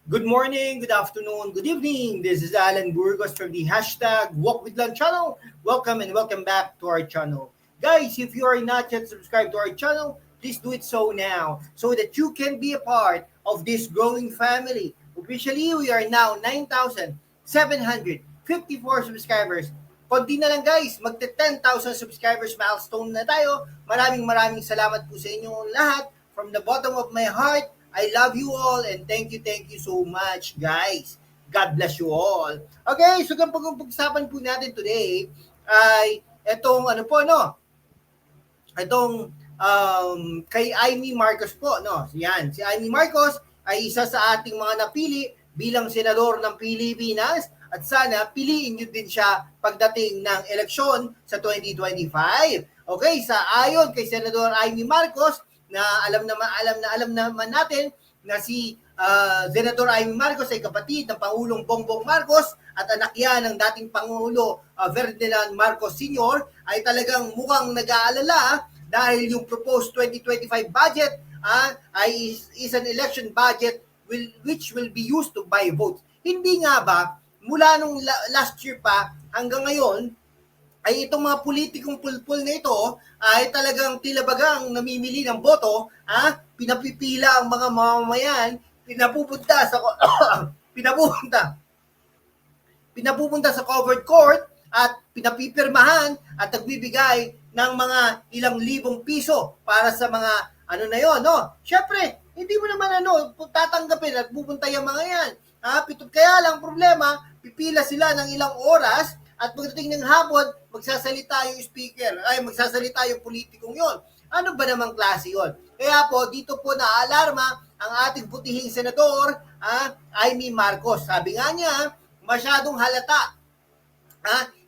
Good morning, good afternoon, good evening. This is Alan Burgos from the hashtag Walk with Lan channel. Welcome and welcome back to our channel. Guys, if you are not yet subscribed to our channel, please do it so now so that you can be a part of this growing family. Officially, we are now 9,754 subscribers. Konti na lang guys, magte 10,000 subscribers milestone na tayo. Maraming salamat po sa inyong lahat. From the bottom of my heart, I love you all and thank you so much, guys. God bless you all. Okay, so ang pag-usapan po natin today ay itong kay Amy Marcos po, no? Yan, si Amy Marcos ay isa sa ating mga napili bilang senador ng Pilipinas at sana piliin niyo din siya pagdating ng eleksyon sa 2025. Okay, sa ayon kay Senador Amy Marcos, na alam naman natin na si Senador Amy Marcos ay kapatid ng Pangulong Bongbong Marcos at anak yan ng dating Pangulo Ferdinand Marcos Sr. ay talagang mukhang nag-aalala dahil yung proposed 2025 budget ay is an election budget which will be used to buy votes. Hindi nga ba mula nung last year pa hanggang ngayon ay itong mga politikong pulpul na ito ay talagang tilabagang namimili ng boto, pinapipila ang mga mamamayan, pinapupunta sa covered court at pinapipirmahan at nagbibigay ng mga ilang libong piso para sa mga no? Syempre, hindi mo naman tatanggapin at pupunta yung mga yan. Kaya lang problema, pipila sila ng ilang oras at pagdating ng hapon, magsasalita yung speaker, magsasalita yung politikong yon. Ano ba namang klase yon? Kaya po, dito po naalarma ang ating butihing senador, Amy Marcos. Sabi nga niya, masyadong halata.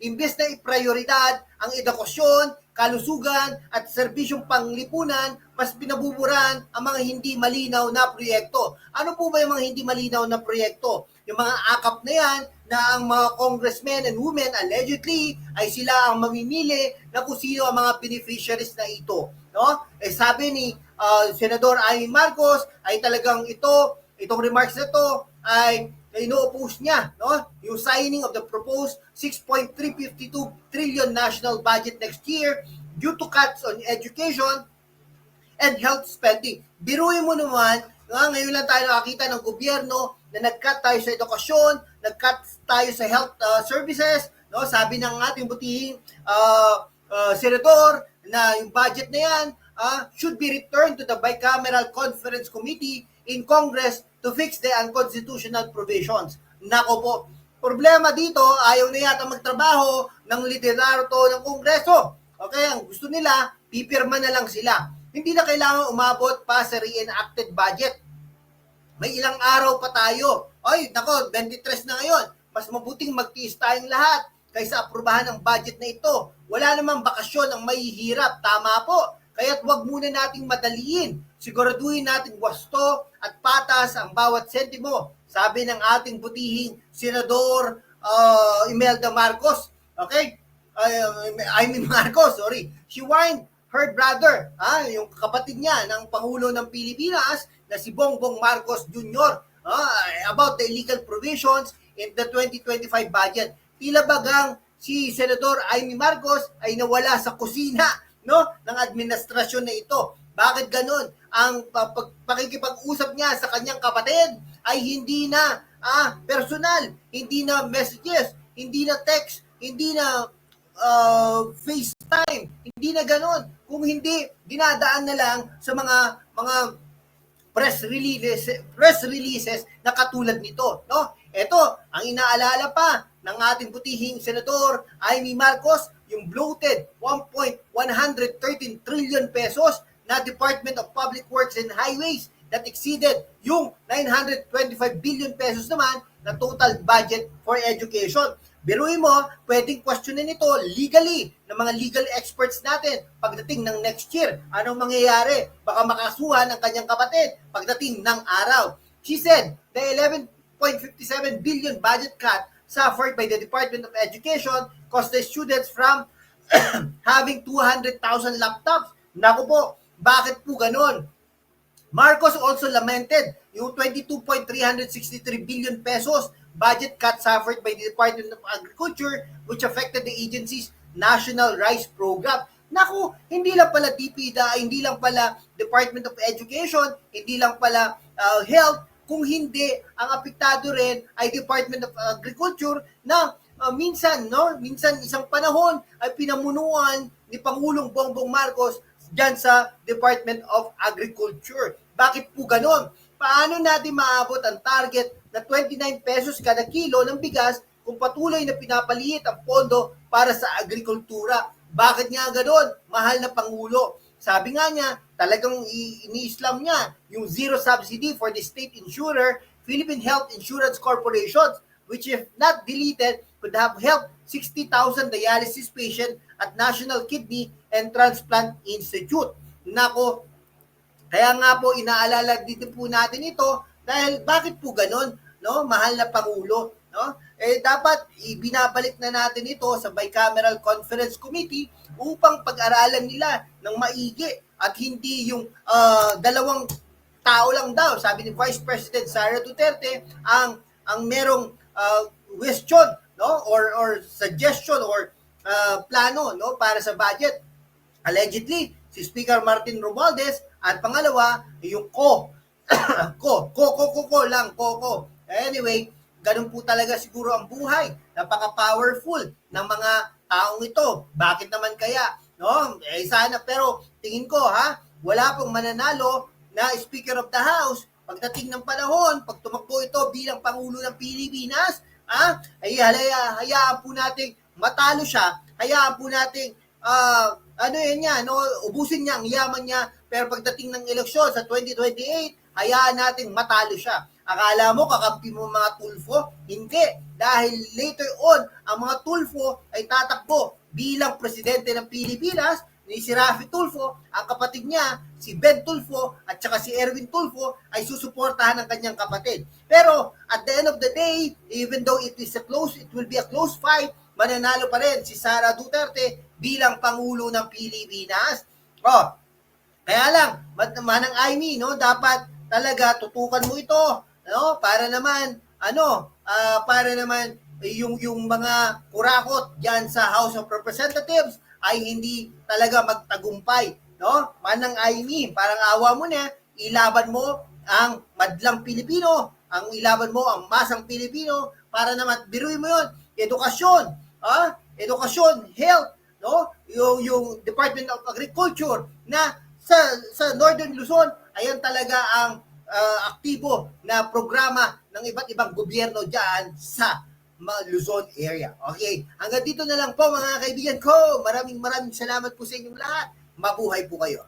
Imbes na iprioridad ang edukasyon, kalusugan at serbisyong panglipunan, mas pinabuburan ang mga hindi malinaw na proyekto. Ano po ba yung mga hindi malinaw na proyekto? Yung mga akap na yan na ang mga congressmen and women allegedly ay sila ang mamimili na kung sino ang mga beneficiaries na ito. No? Sabi ni Senador Amy Marcos ay talagang itong remarks na to ay ino-oppose niya, no? Yung signing of the proposed 6.352 trillion national budget next year due to cuts on education and health spending. Biruin mo naman, ngayon lang tayo nakakita ng gobyerno na nag-cut tayo sa edukasyon, nag-cut tayo sa health services, no? Sabi ng ating butihing senador na yung budget na yan should be returned to the Bicameral Conference Committee in Congress to fix the unconstitutional provisions. Nako po, problema dito, ayaw na yata magtrabaho ng liderato ng Kongreso. Okay, ang gusto nila, pipirma na lang sila. Hindi na kailangan umabot pa sa reenacted budget. May ilang araw pa tayo. 23 na ngayon. Mas mabuting magtiis tayong lahat kaysa aprubahan ang budget na ito. Wala namang bakasyon ang mahihirap. Tama po. Kaya't wag muna nating madaliin. Siguraduhin natin wasto at patas ang bawat sentimo. Sabi ng ating butihing Senador Imelda Marcos. Okay? Amy Marcos, sorry. She warned her brother, yung kapatid niya ng Pangulo ng Pilipinas na si Bongbong Marcos Jr. About the illegal provisions in the 2025 budget. Tila bagang si Senador Amy Marcos ay nawala sa kusina, no, ng administrasyon na ito. Bakit ganun? Ang pakikipag-usap niya sa kanyang kapatid ay hindi na personal, hindi na messages, hindi na text, hindi na FaceTime, hindi na ganun. Kung hindi, dinadaan na lang sa mga press releases na katulad nito, no? Ito, ang inaalala pa ng ating butihing senador Amy Marcos, yung bloated 1.113 trillion pesos na Department of Public Works and Highways that exceeded yung 925 billion pesos naman na total budget for education. Biruin mo, pwedeng questionin ito legally ng mga legal experts natin pagdating ng next year. Anong mangyayari? Baka makasuhan ang kanyang kapatid pagdating ng araw. She said, the 11.57 billion budget cut suffered by the Department of Education cost the students from having 200,000 laptops. Naku po, bakit po ganun? Marcos also lamented yung 22.363 billion pesos budget cut suffered by the Department of Agriculture which affected the agency's National Rice Program. Naku, hindi lang pala DPWH, hindi lang pala Department of Education, hindi lang pala Health, kung hindi, ang apektado rin ay Department of Agriculture na minsan isang panahon ay pinamunuan ni Pangulong Bongbong Marcos dyan sa Department of Agriculture. Bakit po ganon? Paano natin maabot ang target na 29 pesos kada kilo ng bigas kung patuloy na pinapaliit ang pondo para sa agrikultura? Bakit nga ganon? Mahal na Pangulo. Sabi nga niya, talagang ini-islam niya yung zero subsidy for the state insurer, Philippine Health Insurance Corporation, which if not deleted, could have helped 60,000 dialysis patients at National Kidney and Transplant Institute. Nako, kaya nga po inaalala dito po natin ito dahil bakit po ganun, no? Mahal na Pangulo, no? Dapat ibinabalik na natin ito sa Bicameral Conference Committee upang pag-aralan nila ng maigi at hindi yung dalawang tao lang daw, sabi ni Vice President Sara Duterte, ang merong question, no, or suggestion or plano, no, para sa budget. Allegedly si Speaker Martin Romualdez at pangalawa yung ko lang. Anyway, ganun po talaga siguro ang buhay. Napaka-powerful ng mga taong ito. Bakit naman kaya, no? Sana, pero tingin ko wala pong mananalo na Speaker of the House pagdating ng panahon, pag tumakbo ito bilang Pangulo ng Pilipinas, ay hayaan po nating matalo siya, hayaan po nating ubusin niya ang yaman niya, pero pagdating ng eleksyon sa 2028, hayaan nating matalo siya. Akala mo kakampi mo mga Tulfo? Hindi, dahil later on, ang mga Tulfo ay tatakbo bilang presidente ng Pilipinas. Ni si Raffy Tulfo, ang kapatid niya, si Ben Tulfo, at saka si Erwin Tulfo, ay susuportahan ng kanyang kapatid. Pero, at the end of the day, even though it will be a close fight, mananalo pa rin si Sara Duterte bilang Pangulo ng Pilipinas. Kaya lang, manang Aimee, no, dapat talaga tutukan mo ito, no, para naman yung mga kurakot diyan sa House of Representatives ay hindi talaga magtagumpay, no? Manang Aimee, parang awa mo na, ilaban mo ang madlang Pilipino, ilaban mo ang masang Pilipino para naman biruin mo 'yon, edukasyon, health, no? Yung Department of Agriculture na sa Northern Luzon, ayan talaga ang aktibo na programa ng iba't ibang gobyerno diyan sa Luzon area. Okay, hanggang dito na lang po mga kaibigan ko. Maraming salamat po sa inyong lahat. Mabuhay po kayo.